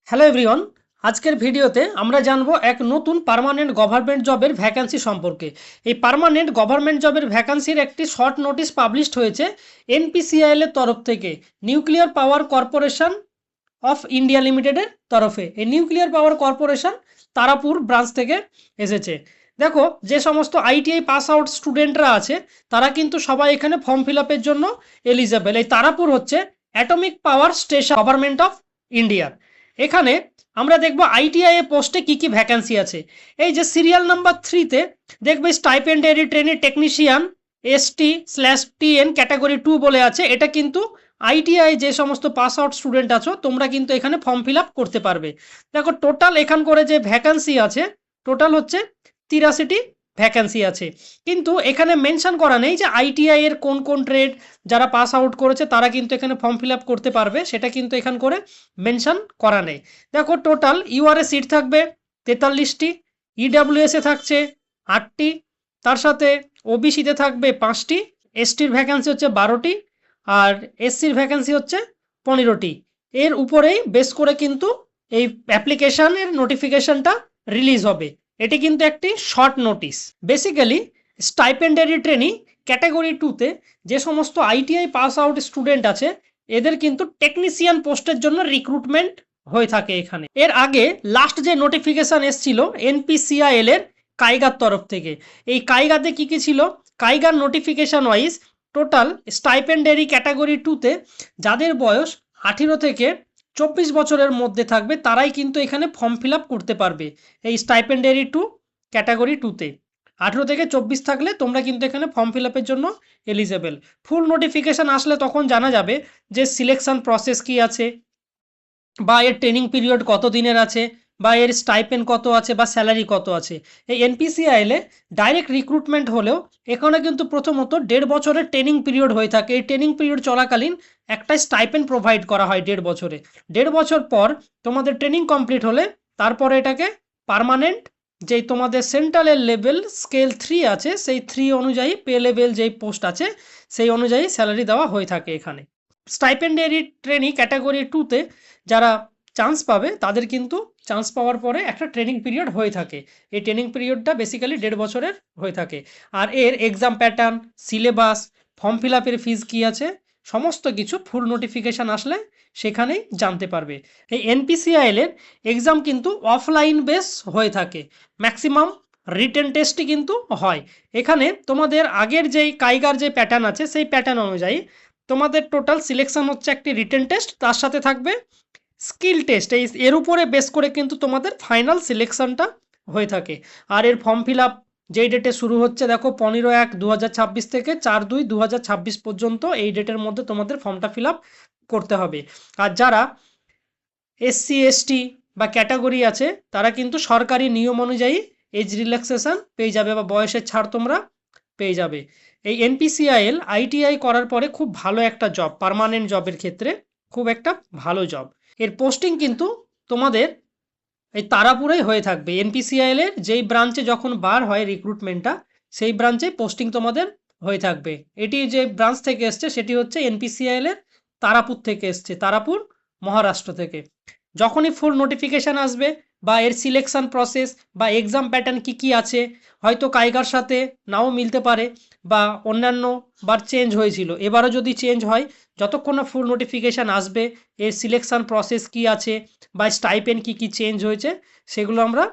Hello everyone, আজকের ভিডিওতে আমরা জানবো এক নতুন পার্মানেন্ট গভর্নমেন্ট জবের ভ্যাকান্সি সম্পর্কে। এই পার্মানেন্ট গভর্নমেন্ট জবের ভ্যাকান্সির একটি শর্ট নোটিশ পাবলিশড হয়েছে এনপিসিআইএল এর তরফ থেকে, nuclear power corporation of India লিমিটেডের তরফে। এই nuclear power corporation Tarapur branch থেকে এসেছে। দেখো, যে সমস্ত আইটিআই পাস আউট স্টুডেন্টরা আছে তারা কিন্তু সবাই এখানে ফর্ম ফিল আপের জন্য এলিজেবল। এই তারাপুর হচ্ছে atomic power station government of ইন্ডিয়ার। এখানে আমরা দেখব আইটিআই এ পোস্টে কি কি ভ্যাকান্সি আছে। এই যে সিরিয়াল নাম্বার 3-তে দেখবে স্টাইপেন্ডারি ট্রেনিং টেকনিশিয়ান ST/TN ক্যাটাগরি 2 বলে আছে। এটা কিন্তু আইটিআই যে সমস্ত পাস আউট স্টুডেন্ট আছো তোমরা কিন্তু এখানে ফর্ম ফিল আপ করতে পারবে। দেখো, টোটাল এখান করে যে ভ্যাকান্সি আছে টোটাল হচ্ছে 83টি ভ্যাকান্সি আছে। কিন্তু এখানে মেনশন করা নেই যে আইটিআই এর কোন কোন ট্রেড যারা পাস আউট করেছে তারা কিন্তু এখানে ফর্ম ফিল আপ করতে পারবে, সেটা কিন্তু এখান করে মেনশন করা নেই। দেখো, টোটাল ইউআরএ সিট থাকবে 43টি, ইডাব্লিউএসে থাকছে 8টি, তার সাথে ওবিসিতে থাকবে 5টি, এসটির ভ্যাকান্সি হচ্ছে 12টি, আর এসসির ভ্যাকান্সি হচ্ছে 15টি। এর উপরেই বেস করে কিন্তু এই অ্যাপ্লিকেশনের নোটিফিকেশনটা রিলিজ হবে। এটি কিন্তু একটি short notice. Basically stipendiary training category 2-তে যে সমস্ত আইটিআই পাস আউট স্টুডেন্ট আছে এদের কিন্তু টেকনিশিয়ান পোস্টের জন্য রিক্রুটমেন্ট হয়ে থাকে এখানে। এর আগে লাস্ট যে নোটিফিকেশন এসছিল এনপিসিআইএল এর কাইগার তরফ থেকে, এই কাইগাতে কি কি ছিল, কাইগার notification wise total stipendiary category 2-তে যাদের বয়স 18 থেকে 24 বছরের মধ্যে থাকবে তারাই কিন্তু এখানে ফর্ম ফিল আপ করতে পারবে। এই স্টাইপেন্ডারি 2 ক্যাটাগরি 2-তে 18 থেকে 24 থাকলে তোমরা কিন্তু এখানে ফর্ম ফিল আপের জন্য এলিজেবল। ফুল নোটিফিকেশান আসলে তখন জানা যাবে যে সিলেকশন প্রসেস কি আছে, বা এর ট্রেনিং পিরিয়ড কত দিনের আছে, বা এর স্টাইপেন্ড কত আছে, বা স্যালারি কত আছে। এই এনপিসিআইএলে ডাইরেক্ট রিক্রুটমেন্ট হলেও এখানে কিন্তু প্রথমত 1.5 বছরের ট্রেনিং পিরিয়ড হয়ে থাকে। এই ট্রেনিং পিরিয়ড চলাকালীন একটা স্টাইপেন্ড প্রোভাইড করা হয় 1.5 বছরে। 1.5 বছর পর তোমাদের ট্রেনিং কমপ্লিট হলে তারপরে এটাকে পার্মানেন্ট, যেই তোমাদের সেন্ট্রালের লেভেল স্কেল 3 আছে সেই 3 অনুযায়ী পে লেভেল যেই পোস্ট আছে সেই অনুযায়ী স্যালারি দেওয়া হয়ে থাকে এখানে। স্টাইপেন্ডারি ট্রেনিং ক্যাটাগরি 2-তে যারা চান্স পাবে তাদের কিন্তু চান্স পাওয়ার পরে একটা ট্রেনিং পিরিয়ড হয়ে থাকে। এই ট্রেনিং পিরিয়ডটা বেসিক্যালি 1.5 বছরের হয়ে থাকে। আর এর exam pattern, syllabus, form fill আপের ফিজ কী আছে সমস্ত কিছু ফুল নোটিফিকেশান আসলে সেখানেই জানতে পারবে। এই এনপিসিআইএল এর এক্সাম কিন্তু অফলাইন বেস হয়ে থাকে, ম্যাক্সিমাম রিটেন টেস্টই কিন্তু হয়। এখানে তোমাদের আগের যেই কাইগার যে প্যাটার্ন আছে সেই প্যাটার্ন অনুযায়ী তোমাদের টোটাল সিলেকশন হচ্ছে একটি রিটেন টেস্ট, তার সাথে থাকবে স্কিল টেস্ট। এর উপরে বেস করে কিন্তু তোমাদের ফাইনাল সিলেকশনটা হয়ে থাকে। আর এর ফর্ম ফিল আপ যেই ডেটে শুরু হচ্ছে দেখো 15/1/2026 থেকে 4/2/2026 পর্যন্ত, এই ডেটের মধ্যে তোমাদের ফর্মটা ফিল আপ করতে হবে। আর যারা SC/ST বা ক্যাটাগরি আছে তারা কিন্তু সরকারি নিয়ম অনুযায়ী এজ রিল্যাক্সেশন পেয়ে যাবে, বা বয়সের ছাড় তোমরা পেয়ে যাবে। এই এনপিসিআইএল আইটিআই করার পরে খুব ভালো একটা জব, পার্মানেন্ট জবের ক্ষেত্রে খুব একটা ভালো জব। এর পোস্টিং কিন্তু তোমাদের এই তারাপুরেই হয়ে থাকবে। এনপিসিআইএল এর যেই ব্রাঞ্চে যখন বার হয় রিক্রুটমেন্টটা সেই ব্রাঞ্চে পোস্টিং তোমাদের হয়ে থাকবে। এটি যে ব্রাঞ্চ থেকে এসছে সেটি হচ্ছে এনপিসিআইএল এর তারাপুর থেকে এসছে, তারাপুর মহারাষ্ট্র থেকে। যখনই ফুল নোটিফিকেশান আসবে বা এর সিলেকশন প্রসেস বা এক্সাম প্যাটার্ন কি কি আছে, হয়তো কাইগার সাথে নাও মিলতে পারে বা অন্যান্য বার চেঞ্জ হয়েছিল, এবারও যদি চেঞ্জ হয়, যতক্ষণ না ফুল নোটিফিকেশান আসবে এর সিলেকশন প্রসেস কি আছে বা স্টাইপেন্ড কি কি চেঞ্জ হয়েছে সেগুলো আমরা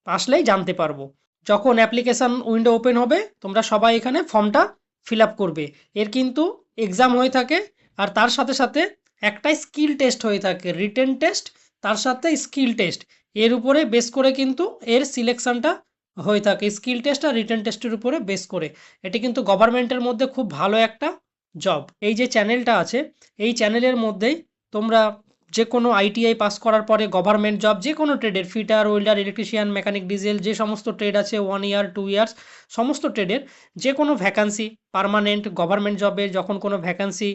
আসলেই জানতে পারবো। যখন অ্যাপ্লিকেশান উইন্ডো ওপেন হবে তোমরা সবাই এখানে ফর্মটা ফিল আপ করবে। এর কিন্তু এক্সাম হয়ে থাকে, আর তার সাথে সাথে একটাই স্কিল টেস্ট হয়ে থাকে, রিটেন টেস্ট তার সাথে স্কিল টেস্ট। এর উপরে বেস করে কিন্তু এর সিলেকশনটা হয়ে থাকে, স্কিল টেস্ট আর রিটেন টেস্টের উপরে বেস করে। এটি কিন্তু গভর্নমেন্টের মধ্যে খুব ভালো একটা জব। এই যে চ্যানেলটা আছে এই চ্যানেলের মধ্যেই তোমরা যে কোনো আইটিআই পাস করার পরে গভর্নমেন্ট জব যে কোনো ট্রেডের, fitter, welder, electrician, mechanic, diesel, যে সমস্ত ট্রেড আছে 1 ইয়ার 2 ইয়ার্স সমস্ত ট্রেডের যে কোনো ভ্যাকান্সি, পার্মানেন্ট গভর্নমেন্ট জবের যখন কোনো ভ্যাকান্সি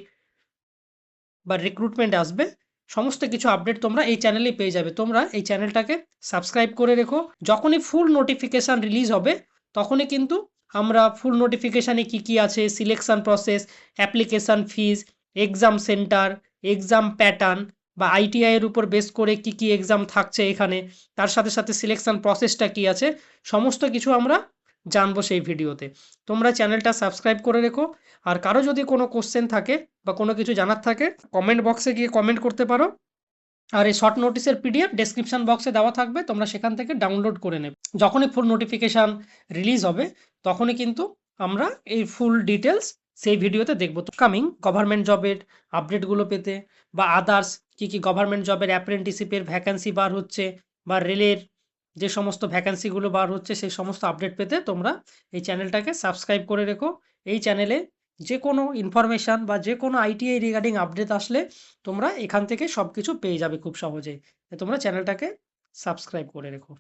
বা রিক্রুটমেন্ট আসবে সমস্ত কিছু আপডেট তোমরা এই চ্যানেলেই পেয়ে যাবে। তোমরা এই চ্যানেলটাকে সাবস্ক্রাইব করে রেখো, যখনই ফুল নোটিফিকেশান রিলিজ হবে তখনই কিন্তু আমরা ফুল নোটিফিকেশানে কী কী আছে, সিলেকশন প্রসেস, অ্যাপ্লিকেশান ফিজ, এক্সাম সেন্টার, এক্সাম প্যাটার্ন বা আইটিআই এর উপর বেস করে কি কি এক্সাম থাকছে এখানে, তার সাথে সাথে সিলেকশন প্রসেসটা কি আছে, সমস্ত কিছু আমরা জানবো সেই ভিডিওতে। তোমরা চ্যানেলটা সাবস্ক্রাইব করে রেখো। আর কারো যদি কোনো কোশ্চেন থাকে বা কোনো কিছু জানার থাকে কমেন্ট বক্সে গিয়ে কমেন্ট করতে পারো। আর এই শর্ট নোটিসের পিডিএফ ডেসক্রিপশন বক্সে দেওয়া থাকবে, তোমরা সেখান থেকে ডাউনলোড করে নেবে। যখনই ফুল নোটিফিকেশান রিলিজ হবে তখনই কিন্তু আমরা এই ফুল ডিটেলস সেই ভিডিওতে দেখবো। তো কামিং গভর্নমেন্ট জবের আপডেটগুলো পেতে বা আদার্স কি কি গভর্নমেন্ট জবের অ্যাপ্রেন্টিসিপের ভ্যাকান্সি বার হচ্ছে বা রেলের যে সমস্ত ভ্যাকান্সিগুলো বার হচ্ছে সেই সমস্ত আপডেট পেতে তোমরা এই চ্যানেলটাকে সাবস্ক্রাইব করে রেখো। এই চ্যানেলে যে কোনো ইনফরমেশান বা যে কোনো আইটিআই রিগার্ডিং আপডেট আসলে তোমরা এখান থেকে সবকিছু পেয়ে যাবে খুব সহজেই। তাই তোমরা চ্যানেলটাকে সাবস্ক্রাইব করে রেখো।